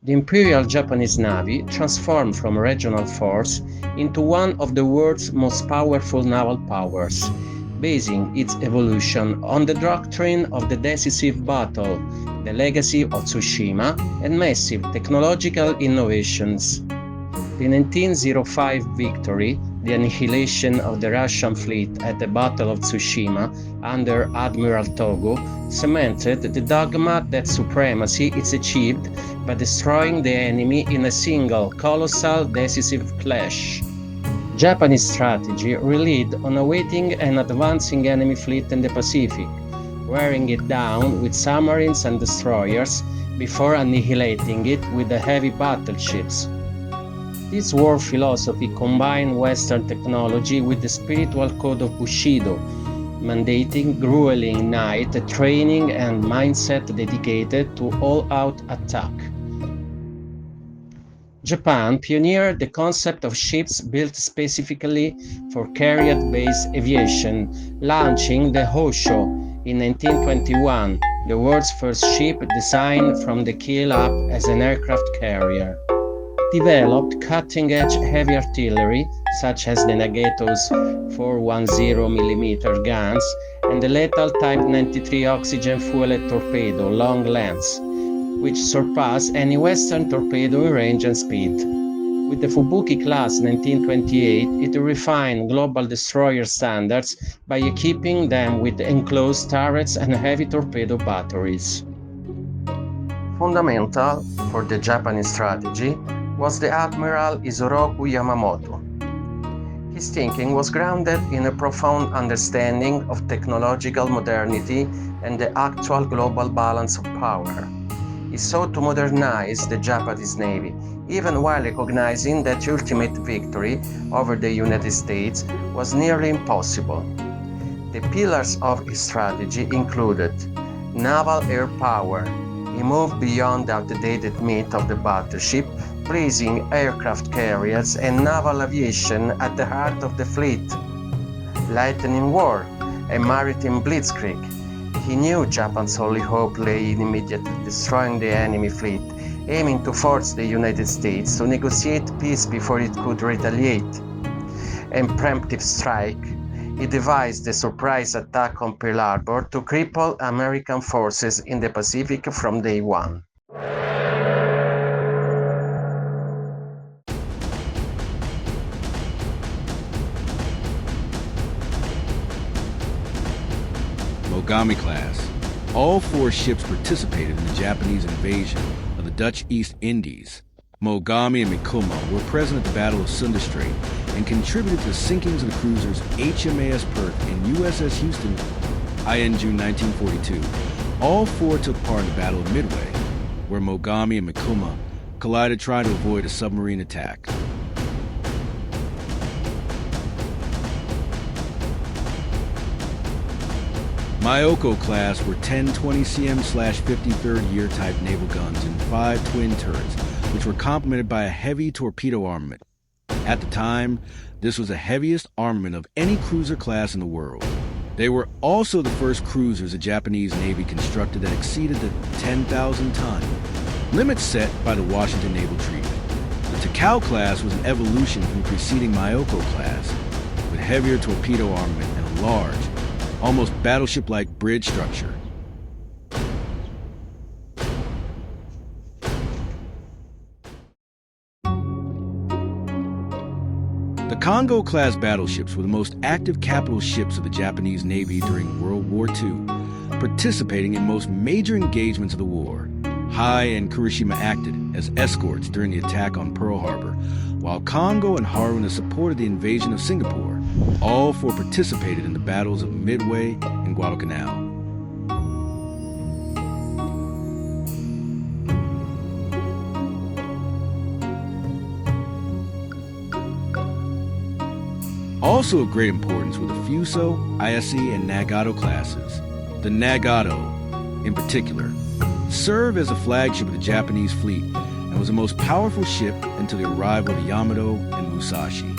The Imperial Japanese Navy transformed from a regional force into one of the world's most powerful naval powers, basing its evolution on the doctrine of the decisive battle, the legacy of Tsushima, and massive technological innovations. The 1905 victory, the annihilation of the Russian fleet at the Battle of Tsushima under Admiral Togo, cemented the dogma that supremacy is achieved by destroying the enemy in a single, colossal, decisive clash. Japanese strategy relied on awaiting an advancing enemy fleet in the Pacific, wearing it down with submarines and destroyers before annihilating it with the heavy battleships. This war philosophy combined Western technology with the spiritual code of Bushido, mandating grueling night training and mindset dedicated to all-out attack. Japan pioneered the concept of ships built specifically for carrier-based aviation, launching the Hosho in 1921, the world's first ship designed from the keel up as an aircraft carrier. Developed cutting-edge heavy artillery, such as the Nagato's 410mm guns and the lethal Type 93 oxygen-fueled torpedo long lengths, which surpass any Western torpedo in range and speed. With the Fubuki class 1928, it refined global destroyer standards by equipping them with enclosed turrets and heavy torpedo batteries. Fundamental for the Japanese strategy was the Admiral Isoroku Yamamoto. His thinking was grounded in a profound understanding of technological modernity and the actual global balance of power. He sought to modernize the Japanese Navy, even while recognizing that ultimate victory over the United States was nearly impossible. The pillars of his strategy included naval air power. He moved beyond the outdated myth of the battleship, placing aircraft carriers and naval aviation at the heart of the fleet. Lightning war, a maritime blitzkrieg. He knew Japan's only hope lay in immediately destroying the enemy fleet, aiming to force the United States to negotiate peace before it could retaliate. And preemptive strike. He devised a surprise attack on Pearl Harbor to cripple American forces in the Pacific from day one. Mogami class. All four ships participated in the Japanese invasion of the Dutch East Indies. Mogami and Mikuma were present at the Battle of Sunda Strait and contributed to the sinkings of the cruisers HMAS Perth and USS Houston in June 1942. All four took part in the Battle of Midway, where Mogami and Mikuma collided trying to avoid a submarine attack. Myoko class were 10 20cm/53rd year type naval guns and 5 twin turrets, which were complemented by a heavy torpedo armament. At the time, this was the heaviest armament of any cruiser class in the world. They were also the first cruisers the Japanese Navy constructed that exceeded the 10,000-ton limit set by the Washington Naval Treaty. The Takao class was an evolution from the preceding Myoko class, with heavier torpedo armament and a large, almost battleship-like bridge structure. The Kongo-class battleships were the most active capital ships of the Japanese Navy during World War II, participating in most major engagements of the war. Hai and Kurishima acted as escorts during the attack on Pearl Harbor, while Kongo and Haruna supported the invasion of Singapore. All four participated in the battles of Midway and Guadalcanal. Also of great importance were the Fuso, Ayase, and Nagato classes. The Nagato, in particular, served as a flagship of the Japanese fleet and was the most powerful ship until the arrival of the Yamato and Musashi.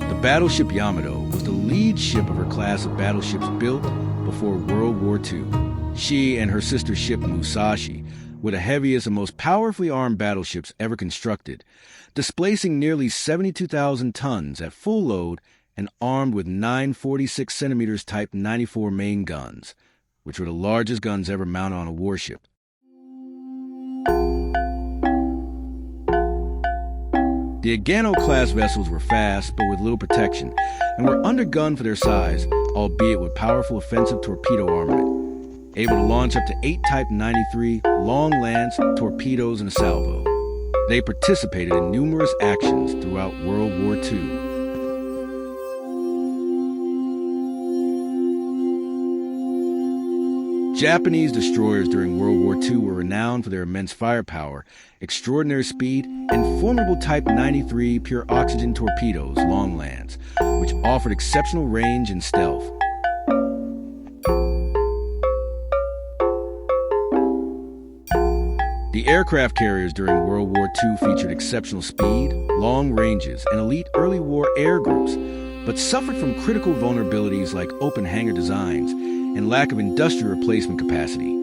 The battleship Yamato was the lead ship of her class of battleships built before World War II. She and her sister ship Musashi were the heaviest and most powerfully armed battleships ever constructed, displacing nearly 72,000 tons at full load and armed with 946 centimeters Type 94 main guns, which were the largest guns ever mounted on a warship. The Yamato-class vessels were fast but with little protection and were undergunned for their size, albeit with powerful offensive torpedo armament, able to launch up to 8 Type 93 long-lance torpedoes in a salvo. They participated in numerous actions throughout World War II. Japanese destroyers during World War II were renowned for their immense firepower, extraordinary speed, and formidable Type 93 pure oxygen torpedoes, long-lance, which offered exceptional range and stealth. The aircraft carriers during World War II featured exceptional speed, long ranges, and elite early war air groups, but suffered from critical vulnerabilities like open hangar designs and lack of industrial replacement capacity.